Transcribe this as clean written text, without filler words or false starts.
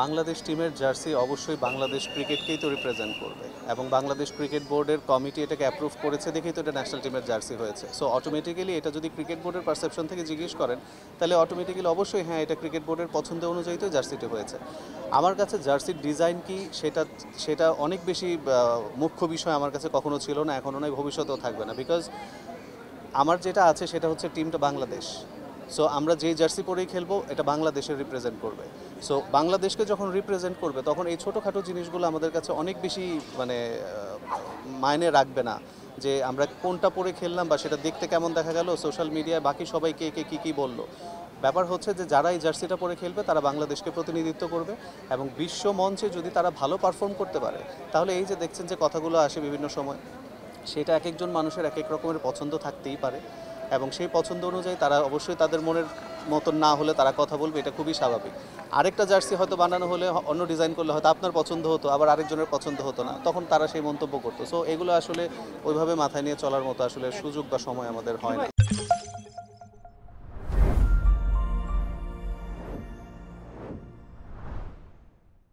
বাংলাদেশ টিমের জার্সি অবশ্যই বাংলাদেশ ক্রিকেটকেই তো রিপ্রেজেন্ট করবে এবং বাংলাদেশ ক্রিকেট বোর্ডের কমিটি এটাকে অ্যাপ্রুভ করেছে দেখেই তো এটা ন্যাশনাল টিমের জার্সি হয়েছে। সো অটোমেটিক্যালি এটা যদি ক্রিকেট বোর্ডের পারসেপশন থেকে জিজ্ঞেস করেন তাহলে অটোমেটিক্যালি অবশ্যই হ্যাঁ এটা ক্রিকেট বোর্ডের পছন্দ অনুযায়ী তো জার্সিটি হয়েছে। আমার কাছে জার্সির ডিজাইন কি সেটা অনেক বেশি মুখ্য বিষয় আমার কাছে কখনো ছিল না, এখনও নয়, ভবিষ্যতেও থাকবে না। বিকজ আমার যেটা আছে সেটা হচ্ছে টিমটা বাংলাদেশ। সো আমরা যেই জার্সি পরেই খেলবো এটা বাংলাদেশের রিপ্রেজেন্ট করবে। সো বাংলাদেশকে যখন রিপ্রেজেন্ট করবে তখন এই ছোটোখাটো জিনিসগুলো আমাদের কাছে অনেক বেশি মানে মায়নে রাখবে না যে আমরা কোনটা পরে খেললাম বা সেটা দেখতে কেমন দেখা গেল, সোশ্যাল মিডিয়ায় বাকি সবাই কে কে কী কী বললো। ব্যাপার হচ্ছে যে যারা এই জার্সিটা পরে খেলবে তারা বাংলাদেশকে প্রতিনিধিত্ব করবে এবং বিশ্ব মঞ্চে যদি তারা ভালো পারফর্ম করতে পারে তাহলে এই যে দেখছেন যে কথাগুলো আসে বিভিন্ন সময়, সেটা এক একজন মানুষের এক এক রকমের পছন্দ থাকতেই পারে এবং সেই পছন্দ অনুযায়ী তারা অবশ্যই তাদের মনের মতন না হলে তারা কথা বলবে, এটা খুবই স্বাভাবিক। আরেকটা জার্সি হয়তো বানানো হলে অন্য ডিজাইন করলে হয়তো আপনার পছন্দ হতো, আবার আরেকজনের পছন্দ হতো না, তখন তারা সেই মন্তব্য করতো। সো এগুলো আসলে ওইভাবে মাথায় নিয়ে চলার মতো আসলে সুযোগ বা সময় আমাদের হয় না।